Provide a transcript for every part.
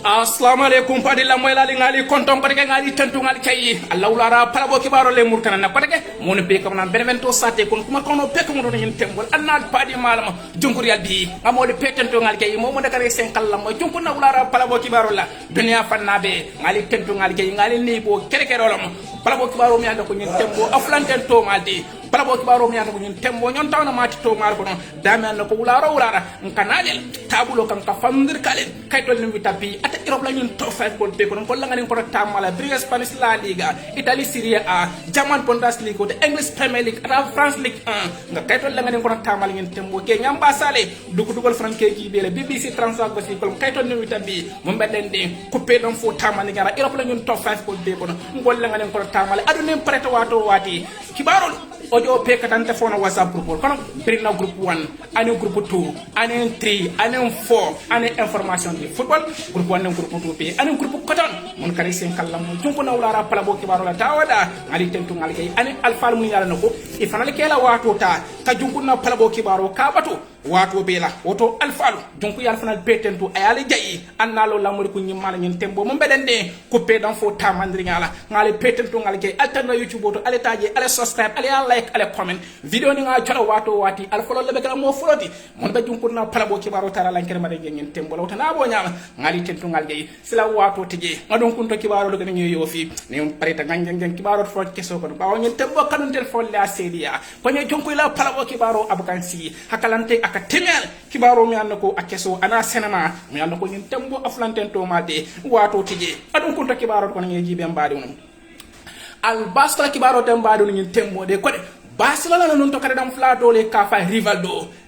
Assalamu alaikum padilla moy lali ngali konton ko ngali tantu ngali kay Allah ulara palabo kibaro le murtana na kodege mon be kam nan benevento sate kon kuma kono pek mo don tembol annal padi malama junkur yalbi amode petanto ngali kay mo de kare sen kallam mo junkur na ulara palabo kibaro la dunya fannabe ngali tantu ngali kay ngali ni bo kere kere lolam palabo kibaro mi anda ko nyen tembo aflanten to maldi palabo kibaro mi anda ko nyen tembo nyon tawna mati to mal ko non dame an ko ulara nkanalel tabulo kam ka famdir kalen kay tol ni witabi ata Europe la ñun top 5 kon be ko non la nga ko tamala British Spanish La Liga Italy Serie A German Bundesliga de English Premier League ata France League 1 nga kay tol la nga ko tamala ngeen tembo ke ñamba salé dugal franke ji be le BBC transfer ko ci ko kay tol ni witabi mo mbeden de coupé don fo tamala ngara Europe la ñun top 5 kon be ko non la nga ko tamala adu nem prêt wato wati kibarol audio pe katante fona WhatsApp group kono birina group 1 ane group 2 ane 3 ane 4 ane information di football group 1 group 2 pe ane group koton mon kari sen kallam junko na wala pala bo kibaro la tawada ali tentu ngali kay ane alfal mun yalla nako e fanale kela wato ta ka junko na pala bo kibaro ka bato wato be la woto alfalu junko yalla fanal petentu ayali jayi annalo lamuri ku nyimala nyen tembo mo beden de coupé dan fo tamandri ngala ngali petentu ngali kay altana youtube woto ale taje ale subscribe ale like ale comment video ni nga jolo wato wati alfalo le be kala mo floti mon be junko na pala bo kibaro tara lankere ma de nyen tembo woto na bo nyama ngali tentu ngal jayi sila wato tije ngadon kunto kibaro do gani yo fi ne on pareta gangen kibaro fo keso ko ba nyen tembo kanun tel fo la sedia ko ne jonko la pala bo kibaro abukan si hakalante aka temel kibaro mi annako akeso ana senama mi annako nyen tembo aflanten to ma de wato tije adon kunto kibaro ko ne jibe mbadi won al baskala kibaro dem mbadi nyen tembo de ko de Barcelona non to kare dam flato le ka fa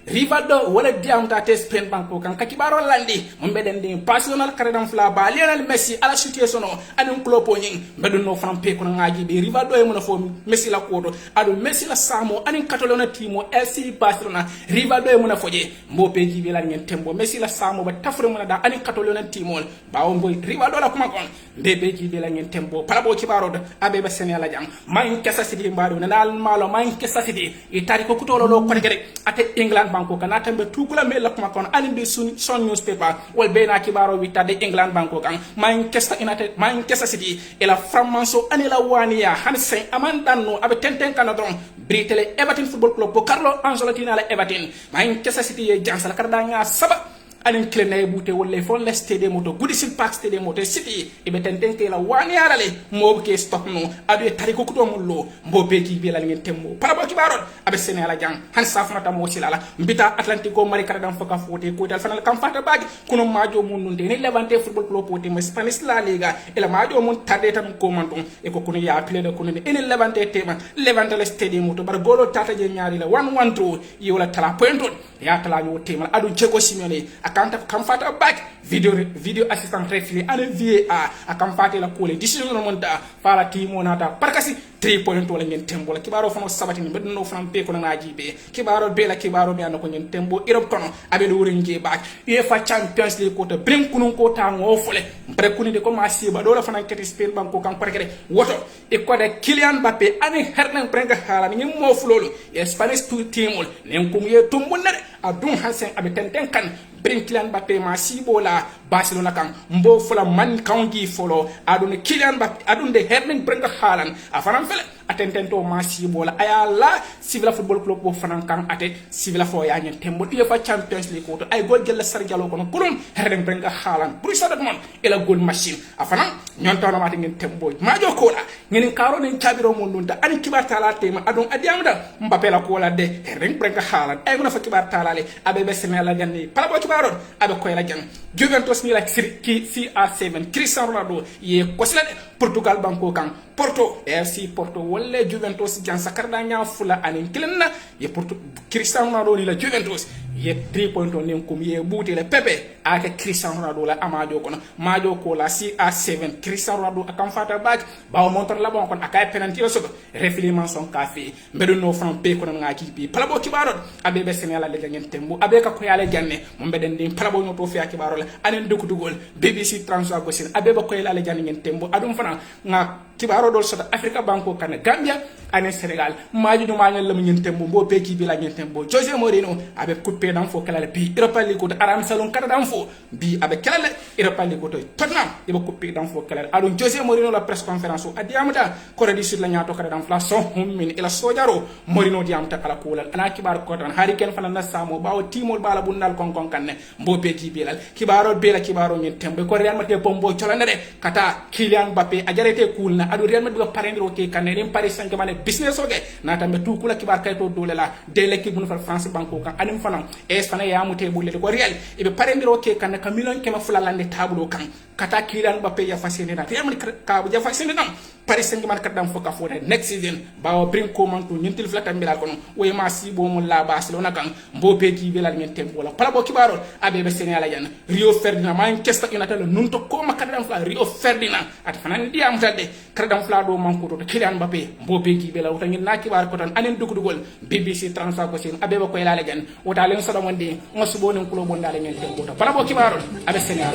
Rivaldo wala diamta te Spain banko kan kakibaro landi mo beden di Barcelona kare dam fla ba Lionel Messi ala situation no anun klopo nyin bedun no fram pe ko ngaji be Rivaldo e mo na fo Messi la kodo adu Messi la samo anun Catalona timo FC Barcelona Rivaldo e mo na foje mbo pe jibe la nyen tembo Messi la samo ba tafre mo na da anun Catalona timo ba on boy Rivaldo la kuma kon de be jibe la nyen tembo pala bo kibaro abe ba Senegal jang man kessa sidi mbado na dal malo man kessa sidi e tari ko kutolo lo ko gere ate England banko kana tambe tukula me la kuma kon alinde son newspaper wal bena kibaro wita de England banko kan man kessa inate man kessa sidi e la framanso anila wania hansen amandanno abe tenten kana don britele Everton football club ko Carlo Ancelotti na la Everton man kessa sidi e jansala kada nga saba anin klene bute wolle fon le stade moto Goodison Park stade moto city e be tenten ke la wani arale mo ke stop no adu e tari ko ko mullo mbo be ki be la ngeen temmo para bo ki baron abe Sénégal jang han safna tam wosi la mbita Atlantico mari kala dam faka fote ko dal fanal kam fata baagi kuno majo mun nunde ni Levante football club pote mo Spanish La Liga e la majo mun tade tam ko manton e ko kuno ya pile de kuno ni en Levante tema Levante le stade moto bar golo tata je nyaari la 1-1 yola tala pointon ya tala yo tema adu Diego Simeone akanta kam fata back video assistant referee ane VAR akam fata la kole decision no monta fala timo nata parkasi 3 point wala ngeen tembo la kibaro fano sabati ni bedno fram pe ko na jibe kibaro be la kibaro mi anako ngeen tembo Europe kono abe do wori ngi back UEFA Champions League ko to brim kunun ko ta ngo fole bre kuni de ko ma siba do la fana keti Spain banko kan parkere woto e ko de Kylian Mbappé ane hernan prenga hala ni mo fulolo e Spanish teamol nen ko ye tumbunere adun hansen abe tenten kan bring Kylian Mbappé ma sibo la Barcelona kan mbo fula man kangi folo adun Kylian Mbappé adun de hernan prenga halan afanam fele atentento ma sibo la ayala Sevilla football club bo fanan kan ate Sevilla fo ya nyen tembo UEFA Champions League ko ay gol gel sar jalo kono kulum herden brenga halan Borussia Dortmund ela gol machine afanan nyon tawna mati ngen tembo majo ko la ngen karo nen chabiro mon dunda ani kibar tala tema adon adiamda Mbappé la ko la de herden brenga halan ay gona fa kibar tala le abe be Sénégal ganni pala bo kibaron abe ko la jang Juventus Juventus ni la CR7 Cristiano Ronaldo ye kosla Portugal banko kan Porto FC Porto wala Juventus jan sakarda nya fula anin kilenna ye Porto Cristiano Ronaldo ni la Juventus ye 3 point on nen kum ye buti le Pepe aka Cristiano Ronaldo la amajo kono majo ko la CR7 Cristiano Ronaldo akam fata bak bawo montor la bon kon akay penalty o soto refliman son kafi mbedo no fran pe kono ngaki pi palabo kibaro abe be senela le jangen tembo abe ka ko yale janne mo mbeden din palabo no to fi akibaro la anen dugul BBC transfer ko sin abe ba ko yale jangen tembo adum fana nga kibaro dol sota Africa banko kan Gambia ane Senegal maju no mañal lam ñen tembo bo peki bi la ñen tembo Jose Mourinho abe coupé dan fo kala bi Europa League ko aram salon kada dan fo bi abe kala Europa League ko Tottenham ibe coupé dan fo kala adon Jose Mourinho la press conference o adiamata Corée du Sud la ñato kada dan fla son min ila sojaro Mourinho diamta kala ko ana kibar ko tan hari ken fana na samo bawo timol bala bundal kon kon kanne bo peki bi lal kibaro be la kibaro ñen tembo ko Real Madrid bombo cholande de kata Kylian Mbappé a jarete kulna adu Real Madrid parendro ke kanne nim Paris Saint-Germain business oge na tambe tu kula kibar kayto dole la de l'équipe mun fal France banko kan anim fanam Espagne ya mute bulle ko Real ibe parendro ke kanne ka million kema fulalande tablo kan kata Kylian Mbappé ya fasene na Real Madrid ka bu ja fasene nam Paris Saint-Germain kat dam foka fota next season bawo brin ko man to nyintil flata milal kono way ma si bo mun la Barcelona kan mbo peti belal ngen tempo la pala bo kibaro abe be Sénégal yan Rio Ferdinand Manchester United nun to ko makadam fla Rio Ferdinand at fanan diam tadde kadam fla do man ko to Kylian Mbappé mbo peti belal wuta ngin na kibar ko tan anen dugdugol BBC transfer ko sin abe ba ko yala gan wuta len so wonde ngosubo nen kulo bondale ngen tempo to pala bo kibaro abe Sénégal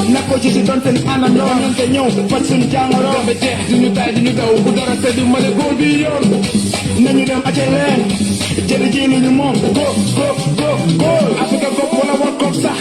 nako ci don sen ana no non te ñew fa sun jangoro be te duñu tay duñu daw bu dara te du ma le gol bi yoon nañu dem atele jëli ji ñu mom go Africa go wala World Cup sax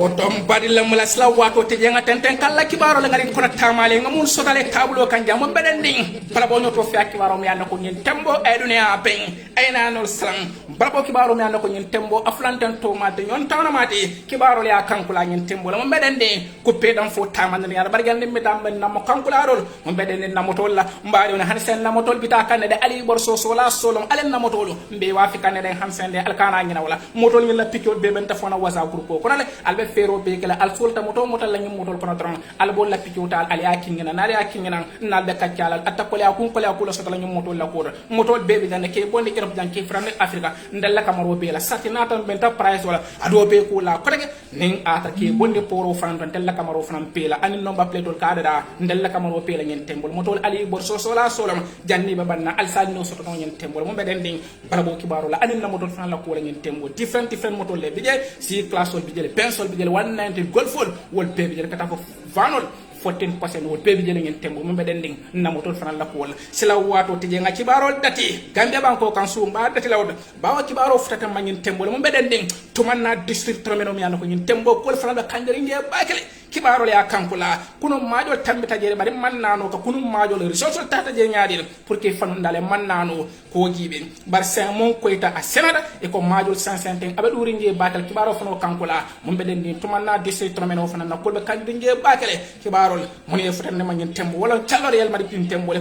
otom badi la mula sla wato te jenga tenten kala kibaro la ngari kona tamale ngamun sotale tablo kan jamo beden ding pala bo nyoto fi akibaro mi anako nyen tembo e dunia ben ayna no slang brabo kibaro mi anako nyen tembo aflanten to ma de nyon tawna mati kibaro ya kankula nyen tembo la mo beden ding coupé dan fo tamande ni ara bargande mi dam ben nam kankula rol mo beden ni namotol la mbaari on hansen namotol bita kan de ali borso sola solom alen namotolo mbe wa fi kan de hansen de alkana ngina wala motol ni la pikio be ben tafona wasa groupe ko ale albe fero be kala al solta moto la nyum moto kono tron al bol la picutal al yakingina na yakingina na be kaccala atakole akun kole akula sota la nyum moto la ko moto be be dan ke bonde Europe dan ke fran Africa ndalla kamaro be la satina tan benta price wala ado be ko la ko rek ning ata ke bonde poro fran tan ndalla kamaro fran pe la anin nomba pletol kadada ndalla kamaro pe la nyen tembol moto ali borso sola solam janni be banna al salino soto no nyen tembol mo be den ding barabo kibaro la anin na moto fran la ko la nyen tembol different moto le be si class wol bi jele pensol bi jele 190 golfol wol pe bi jele kata ko vanol 14% wol pe bi jele ngeen tembo mo beden ding na motol fanal la ko wala sila wato tije nga ci barol dati Gambia banko kan su mba dati lawd bawa ci baro futata ma ngeen tembo mo beden ding to man na district tromeno mi anako ngeen tembo kol fanal da kangari nge bakale kibaro ya kankula kuno majol tambita jere bari man nano ko kuno majol resource tata je nyaadi pour que fanu ndale man nano ko gibe bar sen mon ko ita a senada e ko majol 150 abe duri nge bakal kibaro fano kankula mo beden ding to man na district tromeno fana na kolbe kangari nge bakale kibaro mon e futande ma ngeen tembo wala chalor yel mari pin tembo le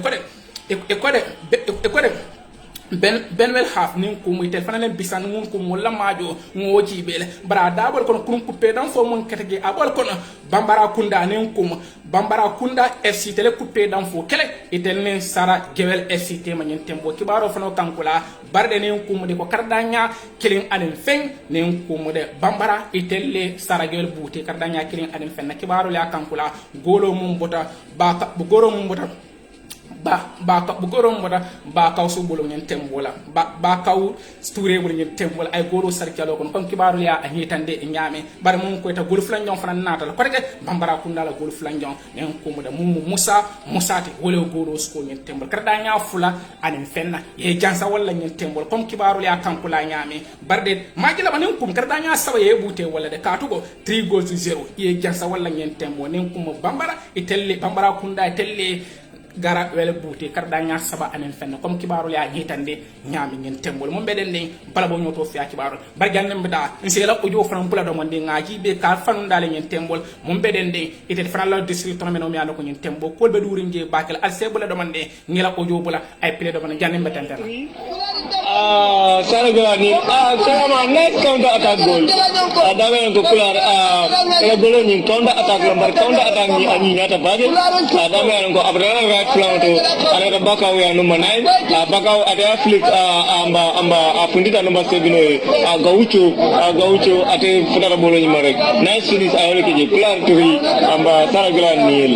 ko de ben half nin ko muy tel fanalen bisan ngun ko mo la majo ngoji bele bara dabol kono kun coupé dan fo mon ketege abol kono bambara kunda nin ko bambara kunda FC tele coupé dan fo kele itel nen sara gewel FC te ma nyen tembo kibaro fano kankula barde nin ko mo de ko kardanya kilin anen feng nin ko mo de bambara itel le sara gewel buti kardanya kilin anen feng na kibaro la kankula golo mum bota ba goro mum bota ba ka bugorom moda ba ka su bolo nyen tembola ba ka sture bolo nyen tembola ay goro sarkialo kon kom kibaru ya hitande nyame bar mum ko ta gol flanjon fana natal ko rek bambara kunda la gol flanjon en ko moda mum musati wole goro sko nyen tembol kada nya fula anen fenna ye jansa wala nyen tembol kom kibaru ya kankula nyame barde majila banen kum kada nya sawa ye bute wala de katugo 3 goals to 0 ye jansa wala nyen tembo nen kum bambara itelle bambara kunda itelle gara wele buti karda nya saba anen fenn comme kibaru ya hitande nyami ngin tembol mo beden ni bala bo nyoto fi kibaru bargan nem bida nsela ojo fran pula do monde ngaji be ka fanu dale ngin tembol mo beden ni ite fran la district to men o mi ando ko ngin tembo ko be duri nge bakel al sebula do monde ngila ojo bula ay pile do man janem betante Senegal ni sama next counter attack goal dame ko kula e golo ni counter attack lambar counter attack ni ani nyata bage dame ko abrara right flank to ana bakaw ya number 9 bakaw ada flick amba apundita number 7 gaucho ate futara bolo ni marek nice finish ayole ke kula turi amba Senegal ni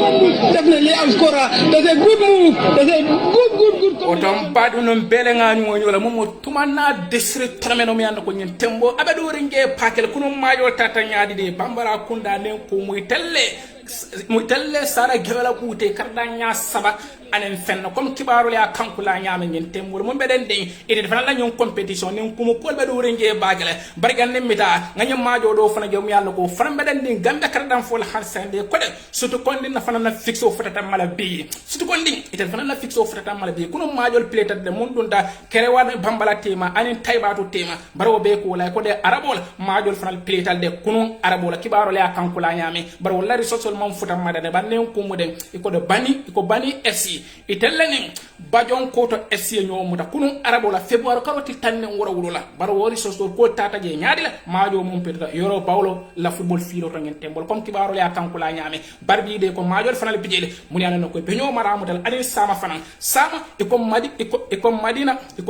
definitely outscorer that's a good move that's a good otom badu non belenga ni wala momo tumana district trameno mi ando ko nyen tembo abedo ringe pakel kuno majo tata nyaadi de bambara kunda ne ko muy telle sara gewala bute karda nya saba anen fenno comme kibaru ya kankula nyame nyen tembo mo beden de ide defana la nyon competition ne ko mo kolbe do ringe bagale bargan ne mita nganyam majo do fana jom yalla ko fana beden de gambe kardan fo la harsende ko de surtout kondi na fana na fixo fotata mala bi surtout kondi ite fana na fixo fotata mala bi kuno majol pleta de mun dunda kere wada bambala tema anin taybatu tema baro be ko lay ko de arabol majol fanal pleta de kuno arabola kibaro le akankula nyame baro la risosol mom futam madade banne ko muden iko de bani FC itelleni bajon koto FC nyomuta kuno arabola february karoti tanne wora wula baro wori sosol ko tata je nyaadi la majo mom peta euro paulo la football filo to ngeen tembol comme kibaro le akankula nyame barbi de ko majol fanal bijele muni anano ko be nyomara dal anin sama fanan sama iko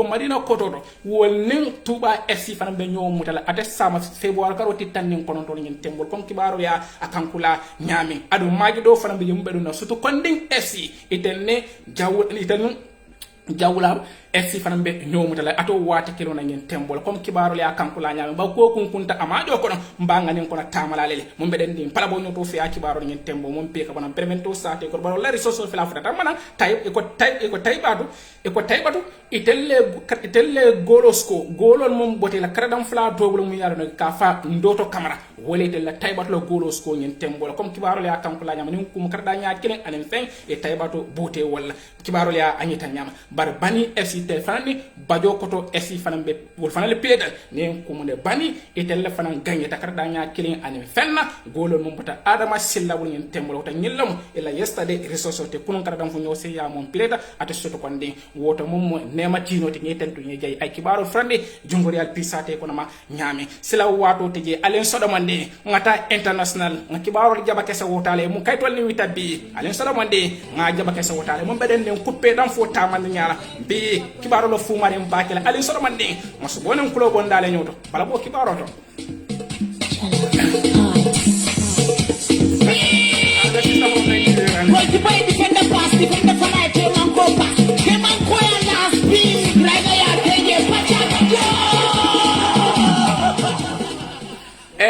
madina kototo wolnin tuba FC fana be nyom mutala ate sama february karoti tannin konon to ngin tembol comme kibaro ya akankula nyami adu maji do fana be yumbe do na sutu konding FC itenne jawula FC fana be nyomutala ato wati kilo na ngin tembol comme kibaro ya kankula nyami ba ko kunta amajo ko mbanga nin ko na tamala lele mum be den dim pala bo nyoto fi kibaro ngin tembo mum pe ka bana permento sate ko baro la resource fi la fata mana tay taybatu itelle golol mum bote la kradam fla dobul mu yaro ka fa ndoto camera wolete la taybatu la golosko ngin tembo comme kibaro ya kankula nyami nin kum karda nya kilen anen fen e taybatu bote wala kibaro ya anyita nyama bar bani FC telefani bajo koto FC fanan be wol fanan le pedal ne ko mun de bani etel fanan gagné takar danya killing anen fenna golol mum bata adama silla wol ngin tembolo ta nyillam ila yesterday resource te kunun kara dam fu ñow se ya mom pileta ata soto konde woto mum nema tino te ngeten to ñe ay kibaro frande jungori al pisate ko ma ñame sila wato te je alen sodo mande ngata international nga kibaro jaba kessa wotale mu kaytol ni witabi alen sodo mande nga jaba kessa wotale mum beden den coupé dam fo taman ñala bi kibaro lo fu mari mbakela ali soro mande mo so bonen kulo bon dale nyoto bala bo kibaro to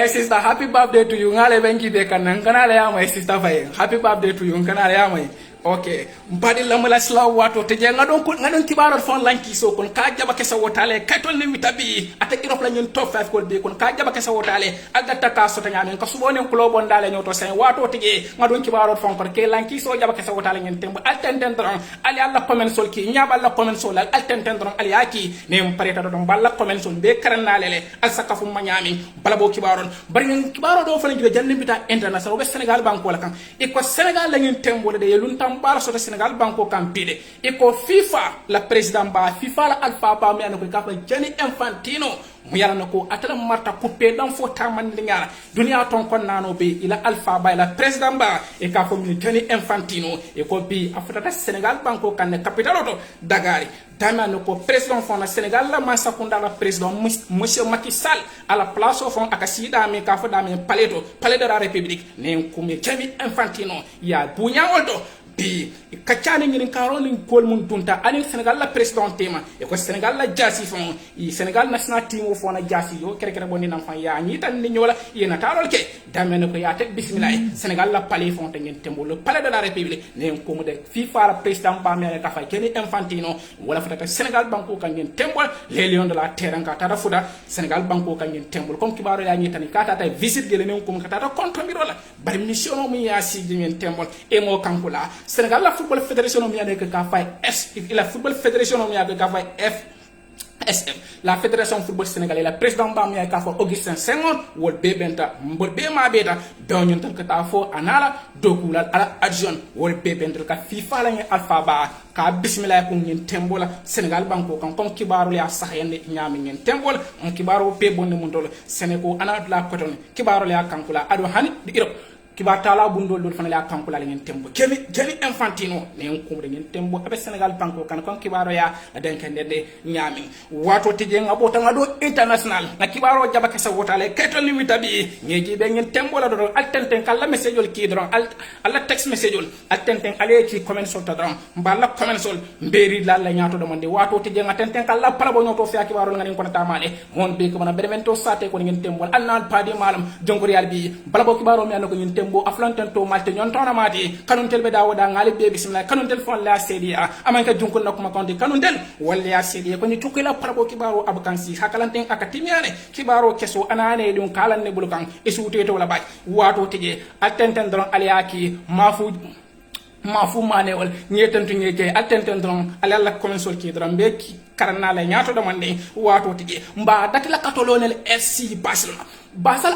sister, happy birthday to you. Ngale benki de kanan kanale ya my sister fay. Happy birthday to you. Kanale ya my. Okay, mbadi lamala sla wato teje ngadon kibaro fon lanki so kon ka jaba kessa wotale katol ne witabi ate kirop la ñun top 5 ko be kon ka jaba kessa wotale agata ka so tanyame ko subone ko lo bon dale nyoto sen wato teje ngadon kibaro fon ko ke lanki so jaba kessa wotale ñen tembo altenten don ali alla comment sol ki nyaba alla comment sol altenten don ali yaki ne pareta don balla comment sol be karanalele al sakafu manyami bala bo kibaro bari ñen kibaro do fa la janne bita international be Senegal banko la kan e ko Senegal la ñen tembo de yeluntam bala sota Senegal banko kampide iko FIFA la president ba FIFA la alpha ba mi anako ka Gianni Infantino mu yalla nako atala marta coupé dan fo tamandi ngara dunia ton kon nano be ila alpha ba la president ba e ka fo mi Gianni Infantino e ko bi afata Senegal banko kan capitalo to Dagari dama nako president fon na Senegal la man sakunda la president monsieur Macky Sall à la place fon akasida mi ka fo da mi palais de la République ne ko mi Gianni Infantino ya bunya olto bi kacane ngi karo ni kol mun tunta ani Senegal la president tema e ko Senegal la jasi fon i Senegal national team o fona jasi yo kere bonni nam fan ya ni tan ni nyola yena tarol ke damene ko ya tek bismillah Senegal la palais fon te ngeen tembo le palais de la République ne ko mu de FIFA la president ba me ka fay Gianni Infantino wala fata Senegal banko kan ngeen tembo les lions de la terre ka tata fuda Senegal banko kan ngeen tembo comme kibaro ya ni tan ka tata visite gele ne ko ka tata contre mi rola bari mission mu ya si nyen tembol e mo kankula Sénégal la football fédération mu ya nek ka fay la football fédération mu ya ka fay SM la fédération football sénégalais la président bam ya ka fo Augustin Senghor wol be benta mbol be ma beta do ñun tan ka fo anala dokula ala adjoint wol be benta ka FIFA la ngi alpha ba ka bismillah ko ñen tembola Sénégal banko kan comme kibaru ya saxene ñami ñen tembola on kibaru be bonde mun dol Sénégal ana la coton kibaru ya kankula ado hani di Europe kiba tala bundol dol fana la kankula la ngeen tembo jeli infantino ne ko de ngeen tembo abe Sénégal banko kan kon kibaro ya den kan de nyami wato tije ngabo tanga do international na kibaro jaba ke sa wotale keto limita bi ngeji be ngeen tembo la do altenten kala message ol ki do alla text message ol altenten ale ki comment sol ta do mbala comment sol mberi la nyaato do mande wato tije ngatenten kala pala bo nyoto fi kibaro ngani ko ta male mon be ko bana beremento sate ko ngeen tembo annal padi malam jongorial bi bala bo kibaro mi anako ngeen bo aflanten to malte nyon tona mati kanun telbe dawo da ngali be bismillah kanun tel fon la sedia amanka junkul nakuma konti kanun tel walla ya sedia ko ni tukila parabo kibaro abakansi hakalanten akatimiane kibaro keso anane dum kalan ne bulukan esute to wala baj wato tije atenten don aliaki mafu manewal nyetantu nyeke atenten don alalla komensol ki dran be karana la nyaato damande wato tije mba datila katolonel FC Barcelona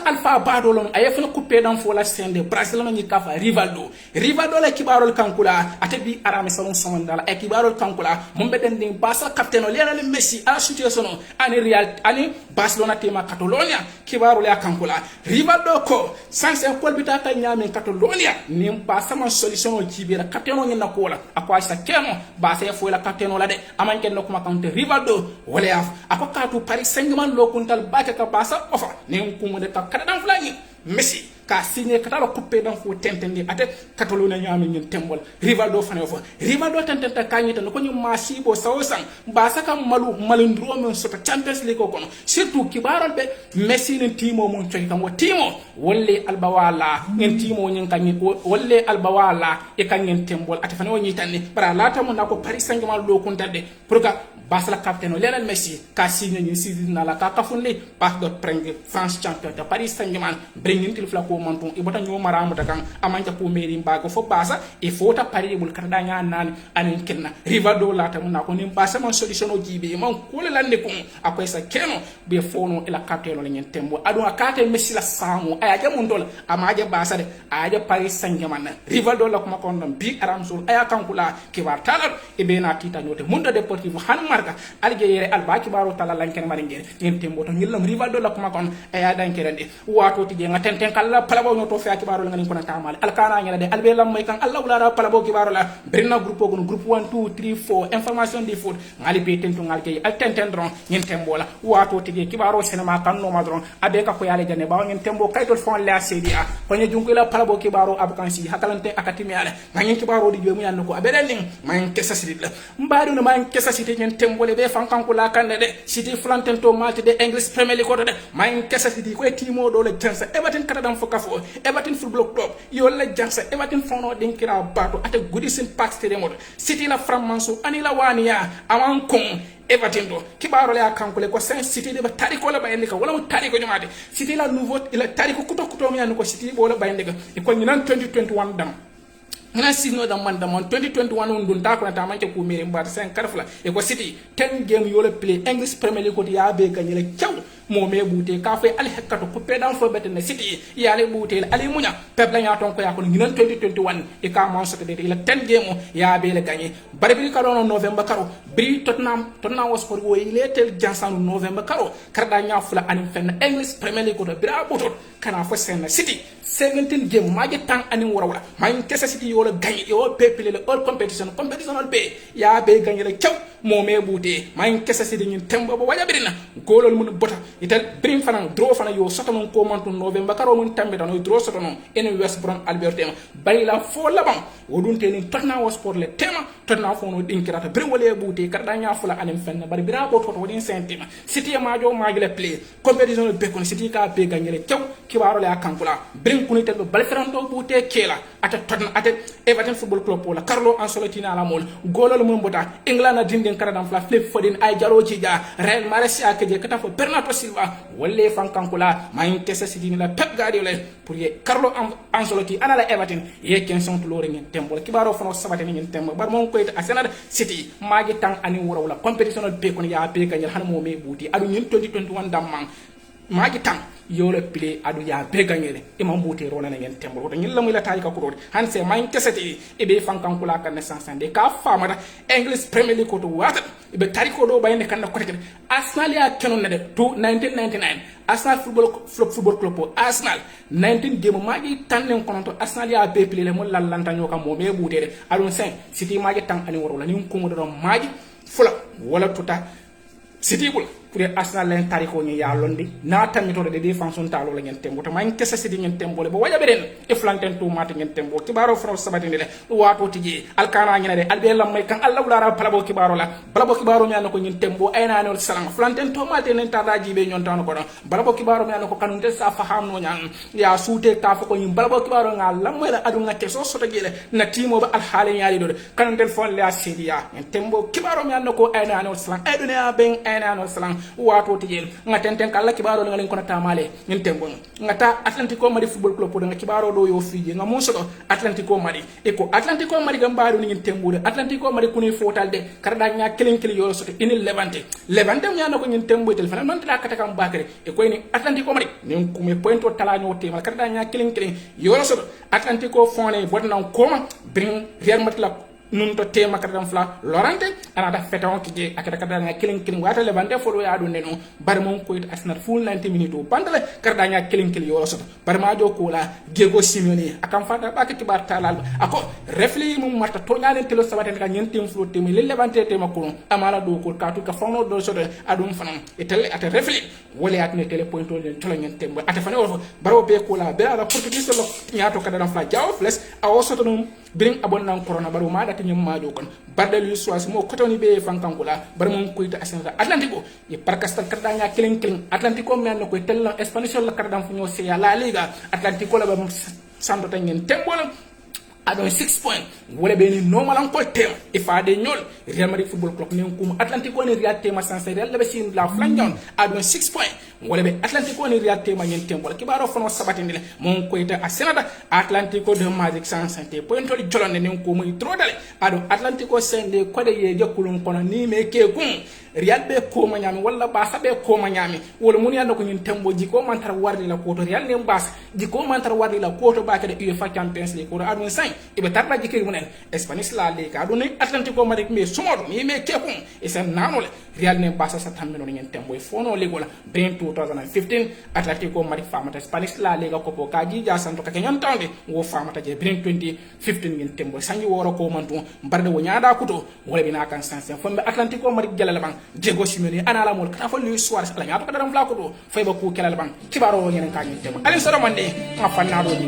alpha badolon ayefna coupé dans fola sende Barcelona ni kafa Rivaldo la kibarol kankula atebi arame salon somandala e kibarol kankula mombe den ding Barca captain o lena le Messi a situation ani Real ani Barcelona tema Catalonia kibarol ya kankula Rivaldo ko sans Paul bitata nyame Catalonia ni Barca man solution o jibira captain o nyina kola akwa sa keno Barca fo la captain o la de amanken no kuma kante Rivaldo wala ya akokatu Paris Saint-Germain lo kuntal baka ka Barca ofa ni mo de ka kada dan flani Messi ka signé kata lo coupé dan fo tentendi ate Catalonia nyami ñun tembol Rivaldo fane fo Rivaldo tententa kanyita no ko ñu masibo sawsan ba saka malundro men so Champions League ko no surtout kibarol be Messi ni timo mon coy kan wo timo wolle albawala ngeen timo ñen kan wolle albawala e kan ngeen tembol ate fane woni tanni bara lata mo nako Paris Saint-Germain do kuntade pour ka Barça captain Lionel Messi ka signé ñu sidina la ka kafunle pas de prendre France champion de Paris Saint-Germain bringin til fla ko monton e bota ñu maramu ta kan amanta po meri mbago fo Barça e fota Paris bul kada nya nan anen kenna Rivaldo lata mun nako nim Barça man solution o jibe man ko le lande ko akoy sa keno be fono e la captain lo ñen tembo adu akate Messi la samu aya ja mun dol amaje Barça de aya Paris Saint-Germain Rivaldo la ko makon dam bi aramsul aya kankula ki war talar e be na tita note mundo deportivo han algeyere albaki baro tala lankene mari ngere en tembo to ngilam Rivaldo la kuma kon e ya dankere de wato ti nga tenten kala palabo no to fi akibaro ngani ko na tamal alkana ngela de albe lam may kan Allah wala palabo kibaro la berna groupe 1 2 3 4 information di foot ngali be tento ngalgey al tenten dron ngin tembo la wato ti kibaro sinema kan no madron abe ka ko yale jane ba ngin tembo kaytol fon la CDA ko ne junko la palabo kibaro abukansi hakalante akatimi ala ngin kibaro di jomu yan ko abeden ning man kessa sidit la mbaadu no man kessa sidit ngin wole be fankan ko la kande de city flanten to malti de English Premier League ko de mayin kessa city ko timo do le jansa Everton kada dam fokafo Everton football club yo le jansa Everton fono din kira bato ate Goodison Park Stadium city la framanso ani la wania awan kon Everton do kibaro le akankule ko sen city de ba tariko la bayende ka wala mo tariko nyamade city la nouveau ila tariko kuto mi an ko city bo la bayende ka ko nyinan 2021 dam ngana sino da man 2021 on dun ta ko ta man ke ko mere mbar 5 karfla e ko city 10 game yo le play English Premier League ko ya be gagné le ciaw mo me bouté ka fay al hekkato ko pedan fo betene city ya le bouté ali munya pep la nyaton ko ya ko nginan 2021 e ka man soto de ila 10 game ya be le gagné bari bi ka don November karo bri Tottenham was for wo ile tel jansan November karo karda nya fula anim fen English Premier League ko do bra botot kana fo sen city 17 game maji tang anim wora man kessa city yo le gagné yo pepele le all competition all be ya be gagné le ciaw mo me bouté man kessa city ñin tembo bo waya birina golol mun bota itel brim fana draw fana yo sotonon ko mantu November karo mun tambe tan yo draw sotonon en West Brom Albertem bayla fo labam wodunte ni Tottenham was pour le tema Tottenham fo no dinkirata brim wole bouté karda nya fula anem fenna bari bira bo to wodin sentima city majo le play competition be kon city ka be gagné le ciaw kibaro le akankula brim kunite be balferanto bouté kela ata Tottenham ata Everton football club wala Carlo Ancelotti na la mol golol mun bota England na dindin karadam fla flip fodin ay jaro ci ja Real Malaysia ke je kata fo Bernardo Silva wolle fankankula Manchester City la Pep Guardiola pour ye Carlo Ancelotti ana la Everton ye kenson to lore ngin tembo kibaro fono sabate ngin tembo bar mon ko Arsenal City magi tang ani wala competitional be kon ya be kanyal han mo me buti adu ngin 2021 damman magi tang yole play adu ya be ganyele imam buti rona ngin tembo to ngin lamu la tay ka ko hanse Manchester City e be fankankula kan sansande ka famata English Premier League ko to wata be tariko do bayne kan ko tek Arsenal ya kenon ne de to 1999 Arsenal football club Arsenal 19 game magi tannen kono to Arsenal ya be play le mo lallanta nyoka mo me butere adon 5 City magi tang ani woro la ni ko mo do magi fula wala tuta City bul pour Arsenal len tariko ni ya londi na tamito de défense on talo la ngeen tembo to Manchester City ngeen tembo le bo waya beren e flanten to mate ngeen tembo kibaro fro sabati le wato tiji alkana ngene de albe lam may kan Allah wala palabo kibaro la balabo kibaro mi an ko ngeen tembo ayna no salam flanten to mate nen taraji be nyon tan ko do balabo kibaro mi an ko kanunte sa faham no nyaan ya suute ta ko nyim balabo kibaro ngal lam may la adu ngate so so tagile na timo ba al hale nyaali do kanunte fon le asidia ngeen tembo kibaro mi an ko ayna no salam eduna ben ayna no salam wato tijel ngaten kala kibaro ngalen kono tamale ngin tembo ngata Atlantico Madrid football club do kibaro do yo fiji ngamuso do Atlantico Madrid e ko Atlantico Madrid gambaro ngin tembo de Atlantico Madrid kuni fotal de karda nya kelen yo so ini Levante nyana ko ngin tembo tel fana non la kata kam bakare e ko ni Atlantico Madrid nin kume pointo tala nyo te mal karda nya kelen yo so Atlantico fone bodna koma bring Real Madrid la nun to tema kadam fla Lorante ana da feton ki akata kada nga killing wata Levante folo ya do nenu bar mon ko Arsenal full 90 minutes bandale kada nga killing yo so bar ma jo ko la Diego Simeone akam fata ba ki bar talal ako refli mum marta to nyalen telo sabate ka nyentim flo temi le Levante tema ko amala do ko ka to ka fono do so adum fanam etel ate refli wala at ne tele point to to nyentem ate fane wala baro be ko la be ala portugais lo nyato kada fla jaw plus awo so to bring abonnan corona baro ma dati nyum majo kon bardel yu soas mo kotoni be fankankula bar mon ko ita Arsenal Atlantico e parkastal karda nya killing Atlantico men ko tel Spanish la karda fu ñoo se ya la Liga Atlantico la ba santo tan ngeen tembolam adon 6 points wala be ni normal ko tem e fa de ñol Real Madrid football club ni ko Atlantico ni Real tema sans Real la be sin la flanjon adon 6 points wala be Atlantico ni Real tema ngeen tem wala kibaro fono sabati ni mon ko ita Arsenal Atlantico de Madrid sans santé point to jolone ni ko muy trop dale adon Atlantico sende ko de ye jakulun kono ni me ke gun Real be ko ma nyami wala ba sabe ko ma nyami wala mun yanda ko ñun tembo jiko man tar wardi la ko to Real ne mbas jiko man tar wardi la ko to ba ka de UEFA Champions League ko adon 5 ibe tarla jikiri munen Spanish la Liga adon Atlantico Madrid me sumodo ni me ke kun e sen nanole Real ne basa sa tambe no ngeen tembo e fono ligola brin 2015 Atlantico Madrid famata Spanish la Liga ko ka ji ja santo ka kenyon tawde wo famata je brin 2015 ngeen tembo sanyi woro ko mantu barde wo nyaada kuto wala bina kan sanse fombe Atlantico Madrid gelala bang Diego Simeone ana la mol ka fa Luis Suarez ala nyaata ko daram fla ko do fay ba ku kelal bang kibaro wo ngeen ka ngeen tembo ali soro mande ma fanna do ni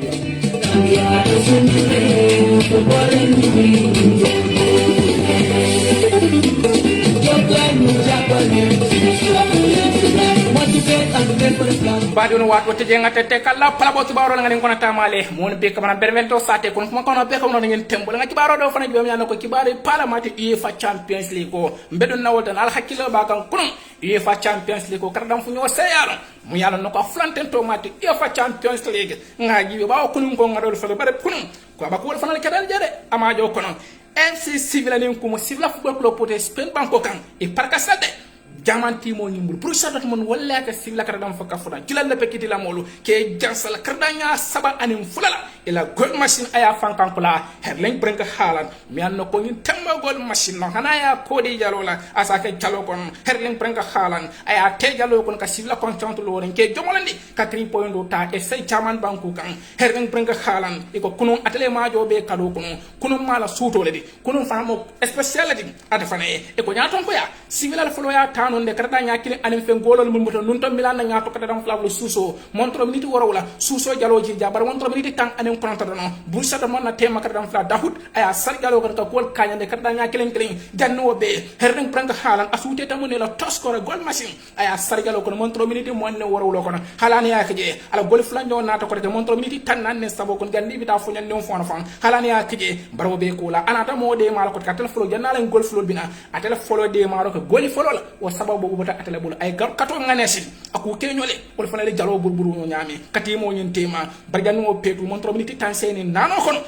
Badun wato te jenga te kala palabo kibaro nga ngin kona tamale mon be kamana bervento sate kon kuma kono be kono ngin tembo nga kibaro do fana jom yana ko kibaro palamati UEFA Champions League ko mbedon na woltan al hakilo ba kan kun UEFA Champions League ko kardam fu ñoo seyalo mu yalla nako flanten to mati UEFA Champions League nga jibe ba kunum ko ngadol fa bare kunum ko ba ko fana kedal jere amajo kono MC Civil ni ko mo Civil Football Club pote Spain banko kan e parka sade jamanti mo nyimbul pour sadat mon wala ka sivla kardam fa kafuna julal la pekiti la molu ke jansala kardanya saba anim fulala ila goal machine aya fankan kula herling brenka halan mi anno ko ni temma goal machine no hanaya ko di jalola asake jalo kon herling brenka halan aya te jalo kon ka sivla constant lo ren ke jomolandi 4 point do ta e say chaman banku kan herling brenka halan iko kunun atele ma jobe kado kunun mala suto le di kunun famo speciality adafane e ko nyaton ko ya sivla la folo ya non de karda nyakini anim fe golol mun muto nun to milan na nyato kada dam flavlo suso montro miniti wala suso jaloji jabar montro miniti tang anim pronto no bursa do mon na tema kada dam fla dahut aya sar jalo kan ka gol kanya de karda nyakilin kilin janno be herden pranga halan asute tamune la toskora gol machine aya sar jalo kon montro miniti mon ne wala kon halani ya kije ala gol flanjo na to ko de montro miniti tan nan ne sabo kon gandi bita fu nyen non fon fon halani ya kije barbo be ko la anata mo de mal ko katel flo jannala gol flo bina atel flo de maro ko gol flo la sababu bota atale bulu ay gar kato nganesi aku kenyole wol fana le jalo burburu nyami katimo nyin tema barjanu o petu mon trobini tanseni nano kono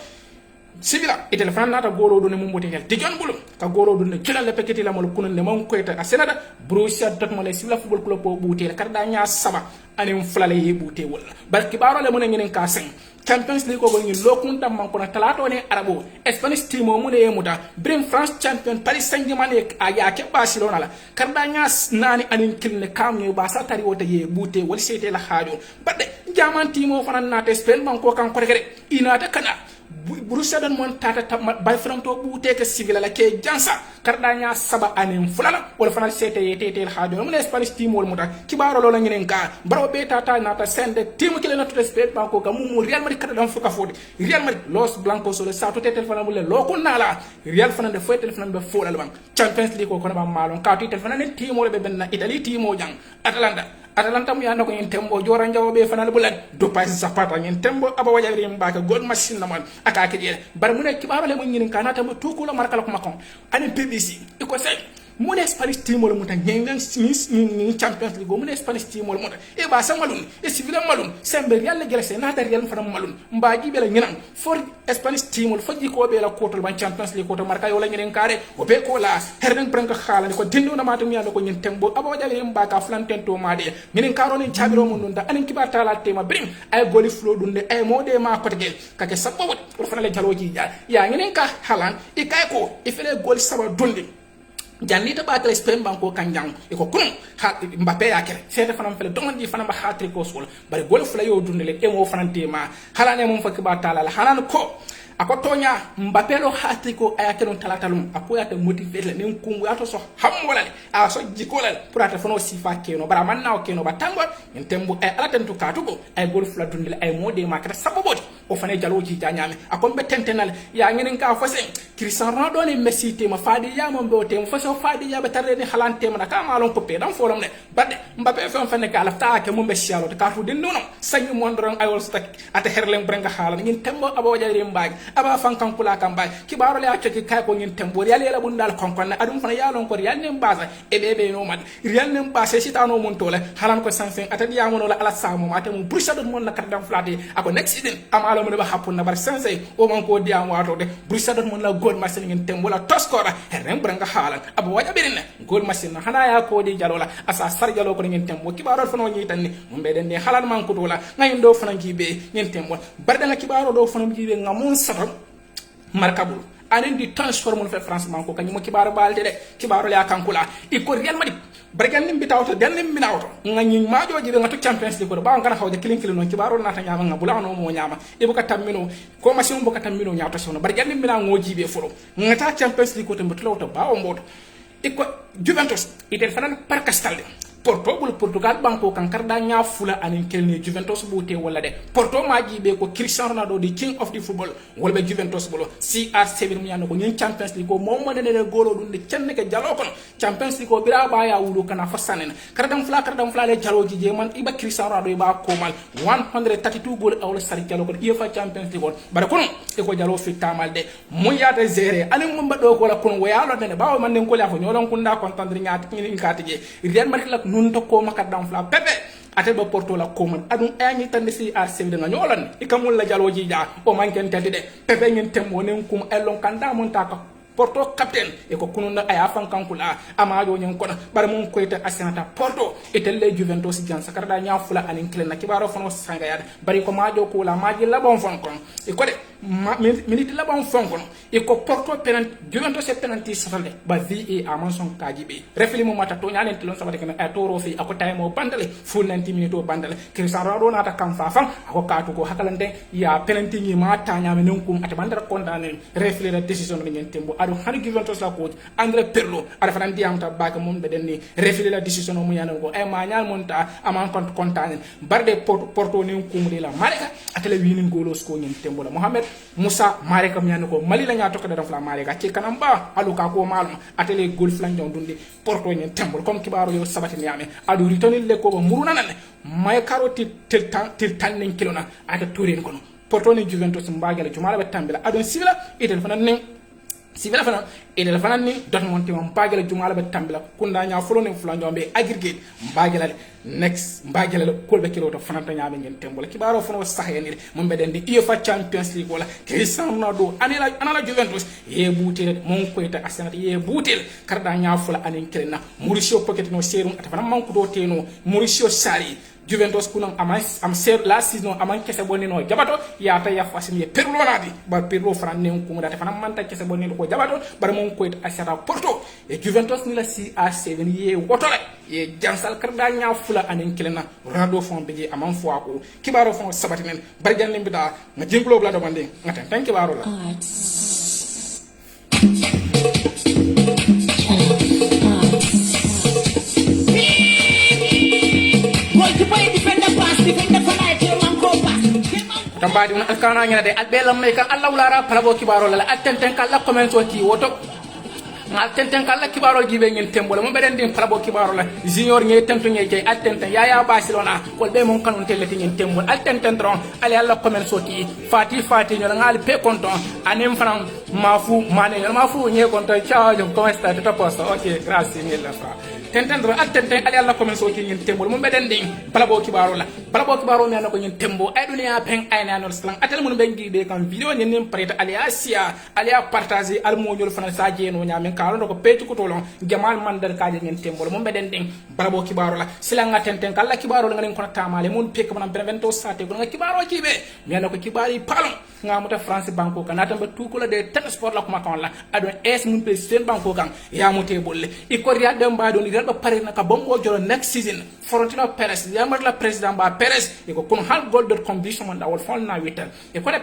sibila itel fana nata goro do ne mum bote hel dijon bulu ka goro do ne kila le peketi la mol kunun ne mon koyta asenada Borussia Dortmund le sibila football club bo butel karda nya saba anim flale yi buté wala barki baro le mon ngenen ka sen Champions League ko ngi lokun tam man ko na talato ne arabo Spanish team mo ne muta brim France champion Paris Saint-Germain aya ke Barcelona la karda nya nani anin kilne kam ne ba sa tari wote ye buté wal sété la hajo badde jaman team mo fana nata Spain man ko kan ko rek inata kana Borussia Dortmund tata bay franto buté ke civil la ke jansa karda nya saba anin fulala wala fana sété yete tel hajo mo Spanish team wol muta kibaro lo la ngenen ka baro be tata nata sende team ke le nata Spain man ko kam mu Real Madrid kada dam fuka fodi Real Madrid Los Blancos le sa to tetel fana mulle lo ko nala Real fana de fo tel fana be fo la bang Champions League ko kono ba malon ka to tel fana ne team wala be benna Italy team o jang Atalanta mu yanda ko en tembo jora njawo be fana bulan do pas Zapata en tembo aba wajari mbaka gold machine na man aka ke jere bar mu ne kibaro le mo ngin kana tam tukula markala ko makon ani BBC iko say mo ne Spanish team wala muta ngengan ni Champions League mo ne Spanish team wala muta e ba sa malun e civil malun sembe Real gelese na dar Real fana malun mbaji be la nginan for Spanish team wala faji ko be la kotol ban Champions League ko to marka yo la nginen kare o be ko la herden pranka khala ko dindo na matum yalla ko nyen tembo aba wajari mbaka flanten to made nginen karo ni chabiro mun dunda anin kibata la tema brim ay goli flo dunde ay mode ma kotege kake sabbo ko fana le jaloji ya nginen ka halan e kay ko e fele goli saba dunde jannita ba tele Spain banko kanjang e ko kun ha Mbappé yakere sete fanam fele donandi fanam ba hatri ko sol bari gol fula yo dundele e mo fanante ma halane mum fakki ba talala hanan ko akotonya Mbappé lo hatri ko ayake non talatalum apoyata motiver le nen kumbu ato so hambolale a so jikolal pour ata fono sifa keno bara man naw keno ba tangol en tembu ay ala tentu katugo ay gol fula dundele ay mode ma kata saboboti o fane jaloji janyame akon be tentenal ya ngenen ka fose Cristiano Ronaldo ni Messi tema fadi ya mo be tema fose fadi ya be tarre ni halante ma ka malon ko pe dan folom ne badde Mbappé fam fane ka la ta ke mo be sialo to katu den nono sanyu mon ron ay wol stak ata herlen brenga hala ngin tembo abo jari mbagi aba fankan kula kan bay kibaro le acci kay ko ngin tembo yalla yalla bundal konkon na adum fana yalon ko yalla nem baza e bebe no mad yalla nem basse sitano mon tole halan ko sanfen ata diya mono la ala samo mate mo Borussia Dortmund na kadam flati ako next season amalo mo ba hapun na bar sensei o man ko diya wato de Borussia Dortmund la goal machine ngin tembo la toskora herren branga halan abo waja berina goal machine hana ya ko di jalola asa sar jalo ko ngin tembo kibaro fana nyi tan ni mo be den ne halan man ko dola ngay ndo fana gibe ngin tembo barda nga kibaro do fana gibe ngamun satam markabul anen di transformer fe France man ko kanyuma kibaro balde de kibaro le akankula iko Real Madrid bargan nim bitawto den nim binawto ngani majo jibe ngato Champions League ko ba ngana hawde kilin non kibaro na ta nyama ngabulano mo nyama ibuka tammino ko machine buka tammino nyaato sono bargan nim bina ngo jibe furo ngata Champions League ko to mbutlo ba o mboto iko Juventus itel fanan par Castaldi Porto bul Portugal banko kan karda nya fula anin kelni Juventus bute wala de Porto maji be ko Cristiano Ronaldo di king of the football wala be Juventus bolo CR7 mu yano ko nyen Champions League ko mom ma de golo dun de cenne ke jalo ko Champions League ko bira ba ya wulu kana fasanen kardam fla le jalo ji je man iba Cristiano Ronaldo ba ko mal 132 gol awla sari jalo ko UEFA Champions League bare kono e ko jalo fi tamal de mu ya de zere anin mo mbado ko la kono wayalo de ba man den ko la ko nyolon kunda contendre nyaati ni katije Real Madrid la nun to ko makadam fla pepe ate ba Porto la ko man adum ayni tan ci RC de nga ñolan ikamul la jaloji ja o manken tati de pepe ngeen tembo nen kum elon kanda mon ta ko Porto captain e ko kununa aya fankankula amajo nyen ko bare mon ko ite asenata Porto itelle Juventus jan sakarda nya fula anin klena kibaro fono sanga yade bare ko majo ko la maji la bon fon kon e ko de minute la bon fon kon e ko Porto penalty Juventus e penalty satalde ba VA amanson kajibe refli mo mata to nyanen tilon sabade kana e toro fi ako time o bandale full 90 minutes o bandale Cristiano Ronaldo nata kam fafan ako katu ko hakalante ya penalty ni mata nyame non kum ata bandara kondane refli la decision ngen tembo adu hani Juventus la coach Andrea Pirlo ada fanan diam ta baka mum be den ni refile la decision mo yanan ko e ma nyal monta aman kontanen barde Porto ni kumudi la Mareka atele winin golos ko nyen tembo la Mohamed Moussa Mareka mi yanan ko Mali la nyato ko da la Mareka ci kanam ba aluka ko malum atele gol flan jon dundi Porto nyen tembo comme kibaro yo sabati mi ame adu ritoni le ko ba muruna nan may karoti til tan nen kilona ata tourin kono Porto ni Juventus mbagala jumala be tambila adu sila itel fanan nen si vela fana ede fana ni Dortmund ti mbagela jumala be tambila kunda nya folo ne fula njombe aggregate mbagela next mbagela kolbe kilo to fana ta nyaame ngen tembola kibaro fono sahe ni mo be den di UEFA Champions League wala Cristiano Ronaldo anala Juventus ye butel mon ko eta Arsenal ye butel karda nya fula anin kelena Mauricio Pochettino serum ata fana manku do teno Mauricio Sarri Juventus kunan am ser la saison aman kesse bonni no jabato ya ta ya fasim ye perlo nadi bar perlo fran ne ko mudata fana manta kesse bonni ko jabato bar mon ko asara Porto e Juventus ni la si a 7 ye wotole ye jansal karda nya fula anen kelena rado fon beje aman fo ko kibaro fon sabatinen bar janne bida nga jinglo bla do mande ngaten tan kibaro la tambadi on alkana ngina de albelam me kan Allah wala palabo kibaro la attenten kala comment wati woto ngal tenten kala kibaro gibe ngin tembola mo beden din palabo kibaro la junior ngi tentu ngi jey attenten yaya Barcelona ko be mon kanon telati ngin tembol attenten tron ali Allah comment wati fati nyola ngal pe konton anem fram mafu mane mafu ngi konton ciao comment sta to posto ok grazie mille fra tentendro attenten ali Allah comment wati ngin tembol mo beden din palabo kibaro mi anako ngin tembo ay dunia pen ay nanol slang atel mun bengi be kan video ni nim preta ali asia ali a partager al mo nyol fana sa jeno nyamen kala ko petu ko tolon jamal mandar kaaje ngin tembo mo beden din palabo kibaro la silanga tenten kala kibaro la ngalen ko tamale mun pek manam benvento sate ko kibaro kibe mi anako kibari palon ngamuta France banko kan atamba tukula de ten sport la ko makon la adon es mun president banko kan ya mute bolle iko riya dem ba don riya ba pare naka bombo jolo next season Florentino Perez yamar la president ba Perez iko kun hal gold condition man dawol fon na witan iko de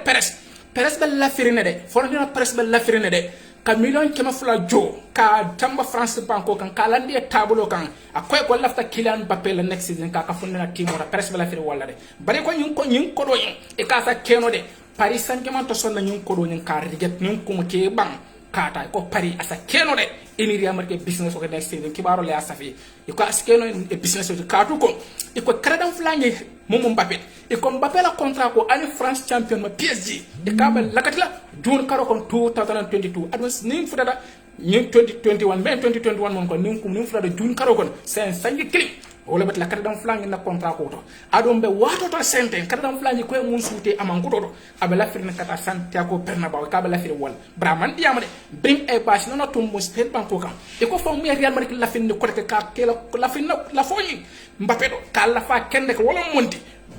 Perez be la firine de Florentino Perez be la firine de ka million kema fula jo ka tamba France banko kan kalandi e tabulo kan akoy ko lafta Kylian Mbappé la next season ka funna team ora Perez be la firine wala de bari ko nyun ko do yin e ka sa keno de Paris Saint-Germain to sonna nyun ko do nyin ka riget nyun ko mo ke bang kata ko Paris asa keno de eni Real Madrid business ko next season kibaro le asafi iko askeno e business ko katu ko iko kradam flange mom Mbappé iko Mbappé la contrat ko ani France champion ma PSG e kabal lakatila june karo kon 2022 adwas nim fudada nim 2021 mais 2021 mon ko nim fudada june karo kon sen sangi klim wala bet la kardam flangi na contrat ko to adon be wato to senten kardam flangi ko mun suute aman ko to abela firna kata sante ko Bernabeu ka bela fir wal braman diamade bring e bash no tum mo state banko kam e ko fo mu Real Madrid la fin ko te ka ke la fin la foñi Mbappé do kala fa kende ko wala mondi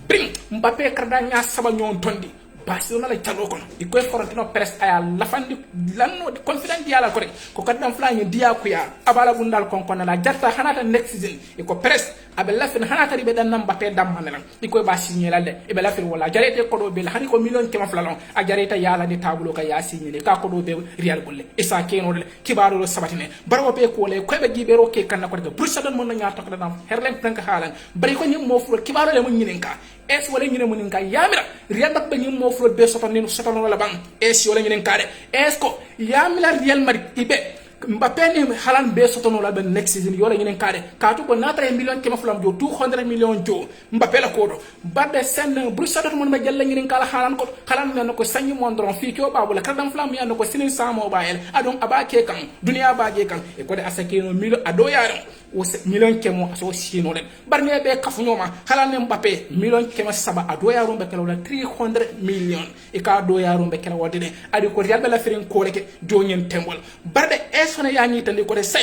bring Mbappé karda nya saba nyon tondi Barcelona la jalo kono iko Florentino Perez aya la fandi lanno confident diala ko rek ko kadam flangi dia ko ya abala bundal kon kon la jatta hanata next season iko Perez abe la fin hanata ribe dan Mbappé dam manelam iko ba signé la de e be la fin wala jarete ko do be la hani ko million kema flalon a jareta yala ni tabulo ka ya signé ka ko do be Real bolle e sa keno de kibaro do sabatine barwo be ko le ko be gibero ke kan ko de Bruce don mon na nyaato ko dam herlen plank halan bari ko nyim mo fu kibaro le mo nyinenka es wala nyine mo nyinka yamira Real Madrid nyim mo fu be soton wala bang es wala nyinen kade es ko yamila Real Madrid ibe Mbappé ni halan be soton wala ben next season yola nyinen kade ka to ko natra million kema fulam jo 200 million jo Mbappé la ko do badde sen Bruce Dot mon ma jalla nyinen kala halan ko halan men ko sanyi mondron fi ko babula kadam fulam ya ko sinin samo bayel adon abake kan dunia baje kan e ko de asakeno milo ado yaron o million kemo so sino len barne be kafu nyoma halan Mbappé million kema saba ado yaron be kala 300 million e ka do yaron be kala wadde adi ko Real la firin ko reke do nyen tembol barde fana yañi tande ko de 5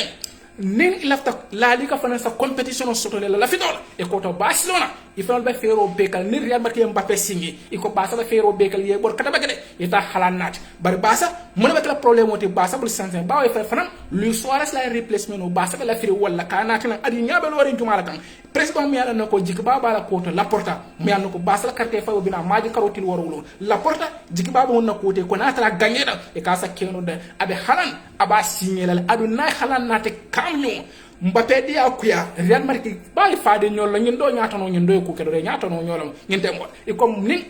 nin lafta la liga fana sa competition soto la fitol e ko to Barcelona il faut be fero bekal ni Real Madrid Mbappé singi iko Barça be fero bekal ye bor kata bagade ita halanat bar Barça mo be la problème oti Barça bul sansen ba way fana Luis Suarez la replacement o Barça be la firi wala kana tan adi nyabe lo rin jumala kan president mi ala nako jik baba la ko to Laporta mi ala nako Barça la carte fa bina maji karotil worolo Laporta jik baba won nako te ko na tara gagné da e ka sa keno de abe halan aba signé la adu na halan nate kamnyo Mbappé dia akuya Real Madrid bali faade nyol la nyindo nyaatono nyindo ko kedo nyaatono nyolam nyinte mo e comme nin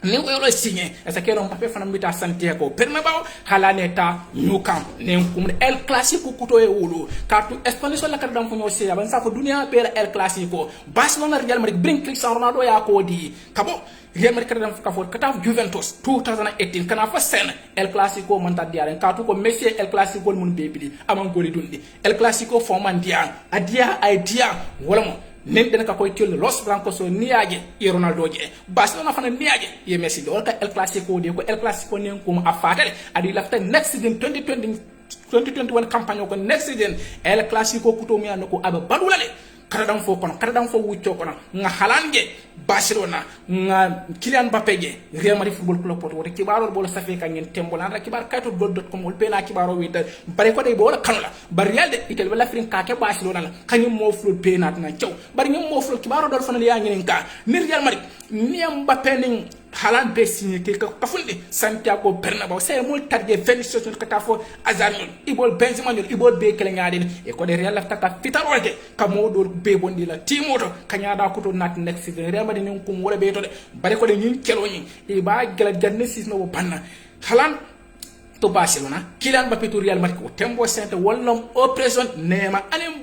ni o yolo signé esa kero Mbappé fana mbita Santiago Bernabéu halane ta New Camp ne kum El Clasico kuto e wulu katu Espagne so la kar dam fo ñoo sé ban sa ko dunia be la El Clasico Barcelona Real Madrid bring Cristiano Ronaldo ya ko di kabo Real Madrid kadam ka fo kata Juventus 2018 kana fa sen El Clasico man ta diaren katu ko Messi El Clasico mun bebidi amon goli dundi El Clasico fo man dia adia idea wala mo nen den ka koy tel Los Blancos niage e Ronaldo je Barcelona fana niage ye Messi do ka El Clasico de ko El Clasico nen ko ma afatale adi lafta next season 2021 campagne ko next season El Clasico kuto mi anko aba balulale karadam fo wuccio kono nga halange Barcelona nga Kylian Mbappé je Real Madrid football club poto wote kibaro bol safi ka ngeen tembo lan kibar kayto gold.com wol pena kibaro wi bare ko day bol kanula bar Real de itel wala frin ka ke Barcelona la kanyum mo flo pena na ciow bar ñum mo flo kibaro dol fanal ya ngeen ka ni Real Madrid ni Mbappé ni Haaland be signé ke ka fulde Santiago Bernabéu c'est mul tarje Vinicius ka ta fo Hazard ibol Benzema ibol be kele ngaade e ko de Real lafta ka fitarolde ka modol be bondi la timoto kanyada ko to nat next season Real Madrid ni ko wala be to de bare ko de ñin kelo ñi e ba gala janne sis no banna Haaland to Barcelona Kylian Mbappé to Real Madrid ko tembo sente wallom oppression nema anem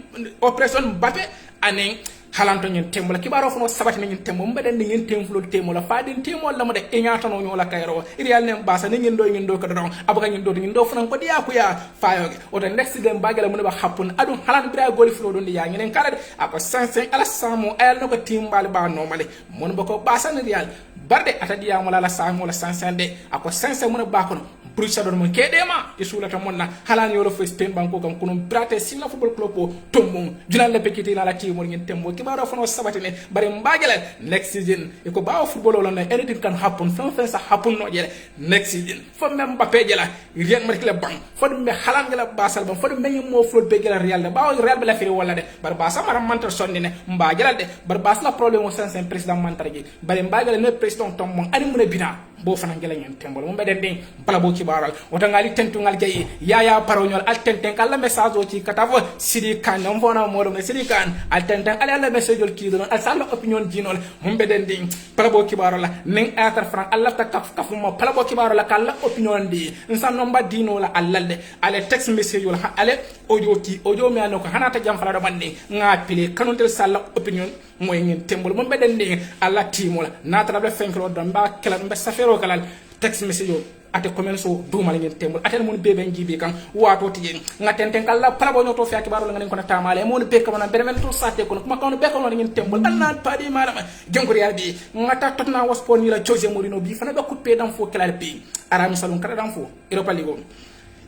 oppression Mbappé anen Haaland to ñen tembo la kibaro fono sabati ñen tembo mbeden ni ñen temflo tembo la faden tembo la mo de eñata no ñola kayro Real nem basa ni ñen do ko don abaga ñen do fono ko diya ko ya fayoge o de next dem bagala mo ba happun adu Haaland bira goli flo don ya ñen kala de ako 5 ala samo ayal no ko timbal ba no male mon bako basa ni Real barde atadiya mo la samo la 5 de ako 5 mo ba ko Bruce don mo kedema e sulata monna Haaland yolo fo Spain banko kam kuno brate sina football club o tombum julal le pekiti na la timo ñen tembo kibaro fono sabati ne bare mbagale next season e ko bawo football wala anything can happen from sa happen no jere next season fo mem Mbappé jela Real Madrid le bang fo dum be Haaland la basal bang fo dum be mo float be jela Real de bawo Real be la firi wala de bar basa maram mantar sonni ne mbagale de bar bas la problème o sen président mantar gi bare mbagale ne président tom mon ani mun bina bo fana ngela ñen tembo mo beden ding bala bo kibaral wota ngali tentu ngal jayi yaya paronyol al tenten kala message o ci katavo sidi kan no fona modum ne sidi kan al tenten ala message ol ki don al sala opinion jinol mo beden ding bala bo kibaral ning atar fran allah ta kaf mo bala bo kibaral kala opinion di nsan no mbadino la allalde ale text message ol ale audio mi anoko hanata jam fala do bande ngapile kanontel sala opinion moy ngeen tembol mo beden ding alla timola natara be fenkro do mba kala mba safero kalal text message ate commenso dumal ngeen tembol atel mon bebe njibi kan wato tijen ngaten kala parabo nyoto fi akibaro ngeen ko na tamale mon be ko na bermen to sate ko kuma ko be ko ngeen tembol anna padi malama jonko real bi ngata totna waspon ni la Jose Mourinho bi fana be coupé dan fo kala bi arami salon kada dan fo europa ligo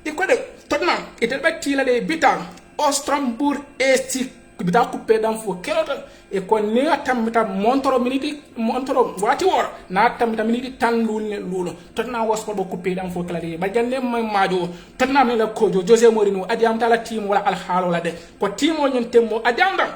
iko de totna itel be tila de bitan Ostrambourg esti bita coupé dan fo kelota e ko ne atamta montoro wati wor na atamta miniti tan lulo totna waspo bo coupé dan fo kelade ba janne majo totna me la kojo Jose Mourinho adiam tala team wala al halo la de ko timo nyen temmo adiam dam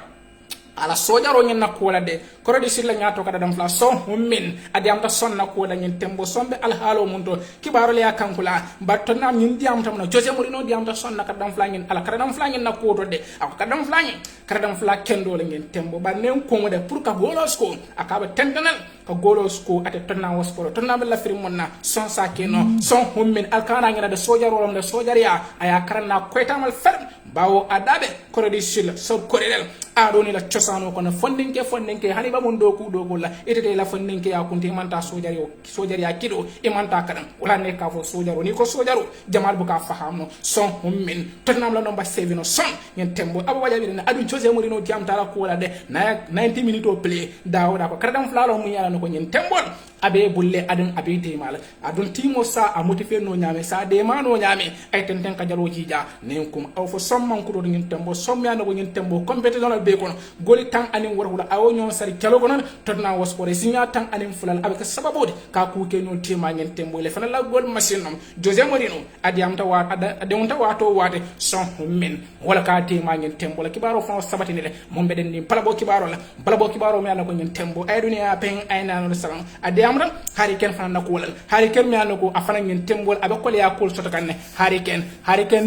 ala sojaro nyen na ko la de ko di silla nyato kada dam fla so min adiam ta sonna ko la nyen tembo sombe al halo munto kibaro le akankula batonna nyen diam tam na Jose Mourinho diam ta sonna kada dam fla nyen ala kada dam fla nyen na ko to de ak kada dam fla nyen kada dam fla kendo le nyen tembo ba nen ko mo de pour ka golos ko akaba tentanal ka golos ko ate tonna wasporo tonna be la firi monna son sa keno son min al kana ngena de sojaro lam de sojaria aya karana ko tamal fer bawo adabe ko di silla so ko del adoni la sano kono fondinke hani ba mon do ku do golla etete la fondinke ya kunti manta sojari ya kido e manta kadam wala ne ka fo sojaro ni ko sojaro jamal bu ka fahamno son min totnam la nomba 7 no son nyen tembo aba wala bi na adu Jose Mourinho jam tara ko wala de na 90 minutes o play dawda ko kadam flalo mu yala no ko nyen tembo abe bulle adun abe te mala adun timo sa a motiver no nyame sa de ma no nyame ay tenten ka jaro ji ja ne kum aw fo somman ko do nyen tembo somya no nyen tembo competition be kono goli tan anin warhula awo nyon sari calogo non totna waspore sinya tan anin fulal abe ka sababode ka ku ke non tema ngen tembo le fana la gol machine nom Jose Mourinho adiam ta wa adon ta wato wate son min wala ka tema ngen tembo la kibaro fa sabati ne le mon beden ni palabo kibaro la palabo kibaro me ala ko ngen tembo ay dunia pen ay nanu salam adiam ran hari ken fana nako wala hari ken me anako afana ngen tembo abe ko le ya kol soto kanne hari ken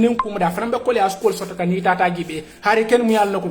nin kum da fana be ko le ya kol soto kan ni tata gibe hari ken mu yalla ko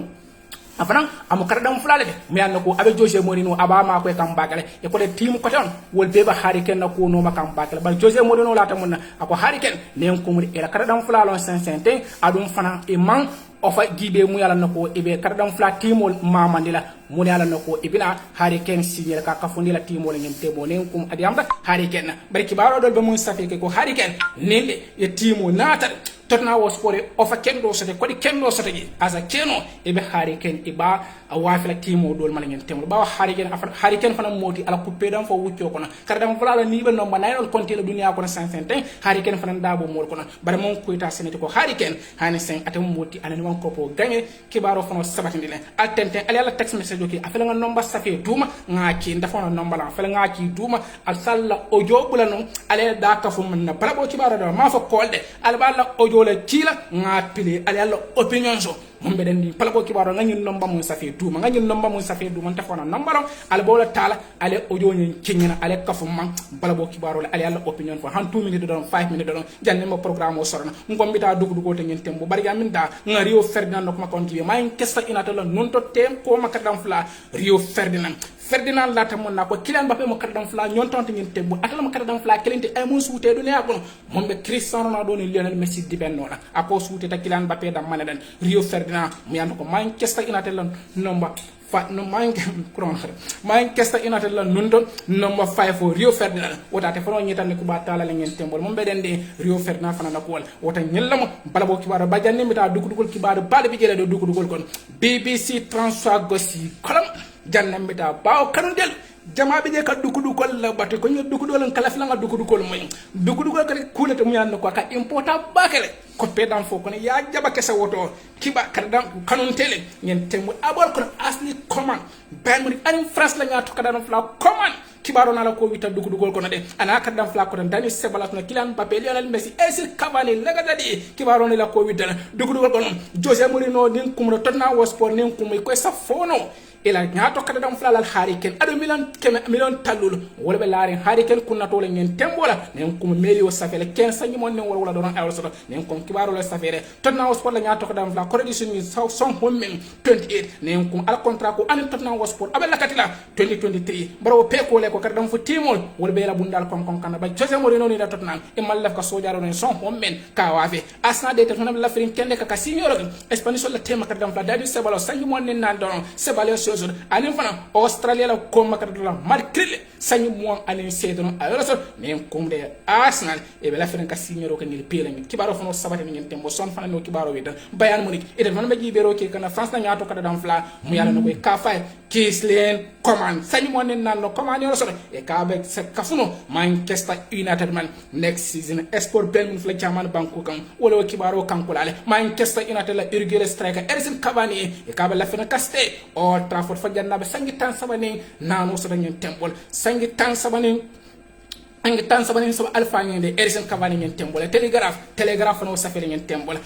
afana am karadam fulale mi yanno ko abe Jose Mourinho aba ma ko kam bakale e ko de team ko ton wol beba Harry Kane na ko no ma kam bakale ba Jose Mourinho lata mun ako Harry Kane ne ko muri e la karadam fulalo 550 adum fana e man ofa gibe mu yala nako ibe karadam fla timol mamandila mu yala nako ibina Harry Kane signal ka kafundila timol ngente mo nen kum adi amda Harry Kane bari kibaro dol be mu safi ke ko Harry Kane nende e timo nata Tottenham Hotspur ofa kendo sote kodi kendo sote gi asa keno ibe Harry Kane iba awafila timo dol mal ngente mo ba Harry Kane fana moti ala coupé dam fo wuccio kono karadam fla la nibe no manayol konti la dunia kono 550 Harry Kane fana dabo mol kono bare mon kuita senete ko Harry Kane hani 5 atem moti anani ko po gagné kibaro fono sabatindile altente ali ala text message oki afela nga nomba safi duma ngaki ndafono nomba la afela ngaki duma al salla ojo bulano ale da ka fu man bala bo kibaro da ma fa kolde al bala ojo la kila ngapili ali ala opinion so mombe den di pala ko kibaro nga ñun nomba mun safi duma nga ñun nomba mun safi duma tafono nomba lo al bo la tala ale ojo ñen kinyina ale ka fu man bala bo kibaro ali ala opinion fo han 2 minutes don 5 minutes don janne mo programme o sorna ngombita dugu ko te ngeen tembo bari ga min da nga Rio Ferdinand no kuma konti ma en kesta inatala non to tem ko makadam fla Rio Ferdinand la tamon na ko Kylian Mbappé mo kadam fla nyon tonto ngin tembo atala mo kadam fla kelente ay mon suute do ne akono mombe Cristiano Ronaldo ni Lionel Messi dibenno la ako suute ta Kylian Mbappé da manadan Rio Ferdinand mo yando ko ma en kesta inatala nomba fa no manke kuron xere Manchester United la nundon number 5 for Rio Ferdinand wota te fano nyita ne ku ba tala la ngeen tembol mo beden de Rio Ferdinand fana na ko wal wota nyellamo bala bo kibaro bajanni mi ta dugudugol kibaro bade bi jele do dugudugol kon BBC transfer gosi kolam janne mi ta bawo kanu del jama bi je ka dugudugol la batte ko ñu dugudugol kala fi la nga dugudugol moy dugudugol ka kulete mu yan ko ka important bakale ko pedam fo ko ne ya jaba kessa woto kiba kadam kanun tele ngeen tembu abol ko asli command ben mo an France la nga to kadam fla command kibaro na la ko wita dugudugol ko na de ana kadam fla ko tan Dani Ceballos na Kylian Mbappé Lionel Messi Ezil Cavani la ga dadi kibaro ni la ko wita dugudugol ko Jose Mourinho nin kumro Tottenham Hotspur nin kumay ko sa fono ila nyato kada dam flal Harry Kane ado million talul wala be laare Harry Kane kunna to le ngeen tembola nen kum melio safele 15 mon nen wala don euro so nen kum kibaro le safere Tottenham Hotspur la nyato kada dam fla correction ni son hommen 28 nen kum al contrat ko an Tottenham Hotspur abel lakatila 2023 baro pe ko le ko kada dam fu timol wala be la bundal kon kana ba Jose Mourinho ni da Tottenham e mal laf ka sojaro nen son hommen ka wafe asna de Tottenham la frin kende ka signoro Spanish la tema kada dam fla Dani Ceballos sangi mon nen nan don Ceballos anin fana Australia la ko makata la markrile sanyu mo anin sedon ayoro so men komde Arsenal e be la feren ka signoro ko ngil pele mi kibaro fano sabati ngin tembo son fana no kibaro wita Bayern Munich eden fana be jibero ke kana France na nyato kada dam fla mu yalla no ko ka fay Kislen command sanyu mo nen nan no command yoro so e ka be se kafuno Manchester United man next season Sport Belgium fla German banko kan wala kibaro kan kulale Manchester United la irgere striker Ezil Cavani e ka be la feren kaste o Trafford fa jannabe sangi tan sabani nanu so ngeen tembol sangi tan sabani angi tan sabani so alfa ngende Edison Cavani ngeen tembol telegraph no safere ngeen tembol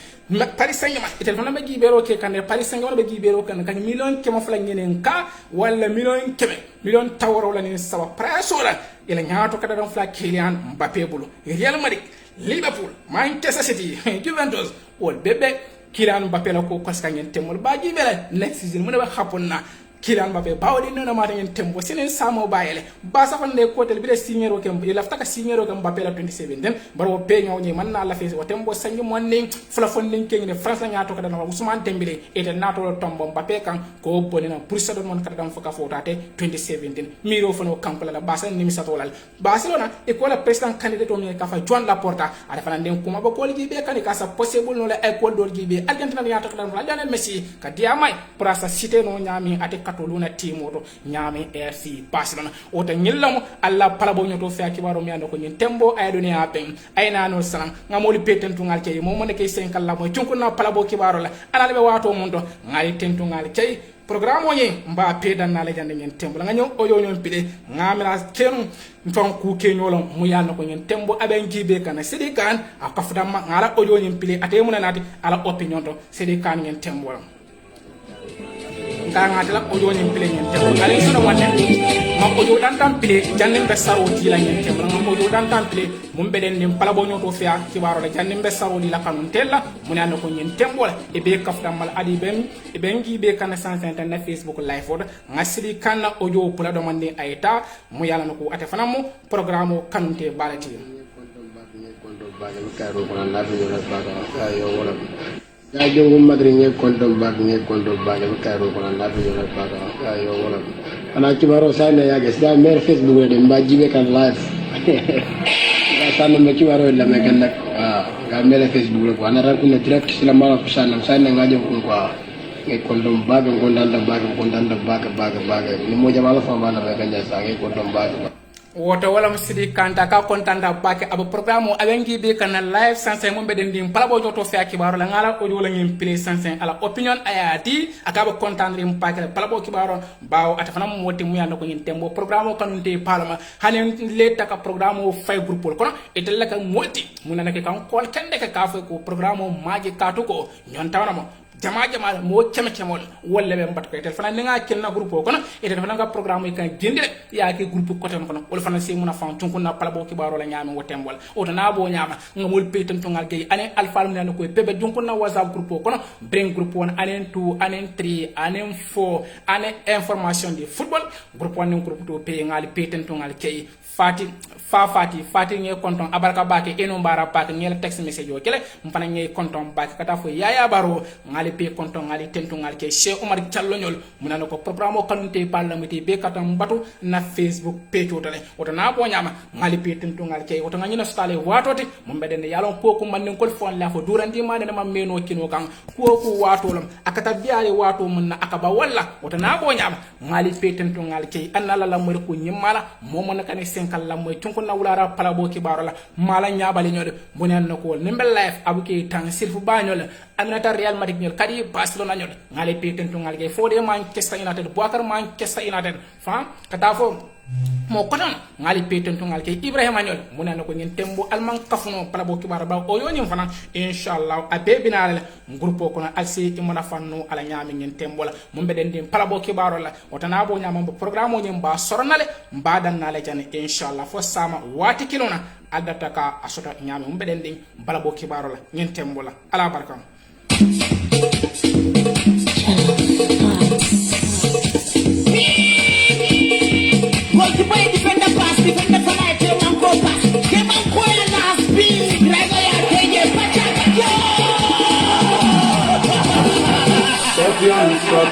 Paris Saint-Germain itel fana be jibero ke kan Paris Saint-Germain be jibero kan million kema fala ngeen ka wala million tawro la ni saba price wala ila nyaato kada don fla Kylian Mbappé bulu Real Madrid Liverpool Manchester City Juventus wol bebe Kylian Mbappé la ko koska ngeen tembol ba jibele next season mu ne ba xaponna Kylian Mbappé bawde no ma ngeen tembo senen samo bayele ba safande ko tel bi de signero ke il lafta ka signero ke Mbappé la 27 den baro pe ñaw ñi man na la fesi o tembo sangi mon ning fla fon ning ke ne France nga to ka dana Ousmane Dembélé et na to tombo Mbappé kan ko bonina pour sa don mon ka dam foka fotate 2017 miro fono kampo la basa ni mi satolal Barcelona e ko la president candidate o mi ka fa Joan Laporta ada fana den kuma ba ko li be kan ka sa possible no la e ko dol gi be Argentina ya to ka dam la Lionel Messi ka diamay pour sa cité no nyami ate katoluna timoto nyami FC Barcelona o ta nyillamo alla palabo nyoto fe akibaro mi ando ko nyen tembo ay dunia ben ay nano salam ngamoli petentu ngal kay mo ne kay sen kala mo chunku na palabo kibaro la ala be wato mundo ngali tentu ngal kay programme o nyi mba pedan na le jande nyen tembo nga nyon o yo nyon pide ngamira kenu ton ku kenyolo mu yalla ko nyen tembo aben jibe kana sedi kan akafda ma ngala o yo nyen pide ate mun nati ala opinion to sedi kan nyen tembo ngati la o yo nyen pide nyen tembo ngale sono wonde ngam audio dan tampile jannim be saro di la ñen tem ngam audio dan tampile mum be den nim pala bo nyoto fiya kibaro la jannim be saro di la kanun tella mun ya ko ñen tembola e be kaftam mal adi ben e ben gi be kan sans internet Facebook live oda ngasiri kan audio pula do mande ayta mu yalla nako ate fanamu programme kanunte balati ya jongo madri nge kondom bag nge kondom bag be kayro ko na lafi yo baga yo wala ana kibaro sayna ya ges da mer Facebook de mba jibe kan live da sanna me kibaro la me kan nak ga mele Facebook ko ana ran ko direct sila mala ko sanna sayna ngaje ko nge kondom bag ngondanda bag ni mo jama la fa mala be kan ja sa nge kondom bag woto wala musidi kanta ka kontanda bake abo programme abengi be kana live sanse mo be den dim pala bo joto fe akibaro la ngala audio la ngim play sanse ala opinion ayati akaba kontandre mo pake pala bo kibaro bawo atafana mo woti mu yanda ko ngin tembo programme kanunte palama hanen leta ka programme fay groupe kono etella ka molti munana ke kan kol kende ka fa ko programme maji katu ko nyon tawna mo jama mo chemol wolle be mbat ko tel fana nga kel na groupe kono etel fana nga programme kan jindire ya ke groupe ko tan kono wol fana se muna fan tun kunna pala bo kibaro la nyama wotem wala o to na bo nyama ngamol peten to ngal gay ane alfa na ko bebe dun kunna whatsapp groupe kono bring groupe one anen 2 anen 3 anen 4 ane information de football groupe one groupe to pe ngal peten to ngal kay fati nge konton abarka bake eno mbara bake ngel text message o kele mpana nge konton bake kata fo yaya baro ngali pe konton ngali tentu ngali ke Cheikh Omar Diallo nyol munano ko programme o kanunte parlementi be kata mbatu na Facebook page otale oto na bo nyama ngali pe tentu ngali ke oto ngani no stale watoti mo bedene yalon ko ko man ko fon la fo durandi ma ne ma meno kino kan ko watolam akata biare wato mun na akaba walla oto na bo nyama ngali pe tentu ngali ke annala la mo ko nyimala mo mon kan senkal la moy tunko na wulara pala bo kibaro la mala nyaabale ñode bonen nako nimbe life abuke tan silfu bañol aminata Real Madrid ñol kadi Barcelona ñol ngale petentu ngalge fode Manchester United Boakar Manchester United fa kata fo mo kotan ngali petentu ngalge Ibrahima ñol bonen nako ñen tembo alman kafuno pala bo kibaro ba o yoni fana inshallah abe binale groupe ko na alsi imona fanno ala ñami ñen tembo la mo be den dim pala bo kibaro la otana bo ñama programme o ñem ba soronale mbadan nale jane inshallah fo sama wati kilona adata ka asota ñami mo be den dim bala bo kibaro la ñen tembo la ala barkam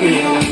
Champions,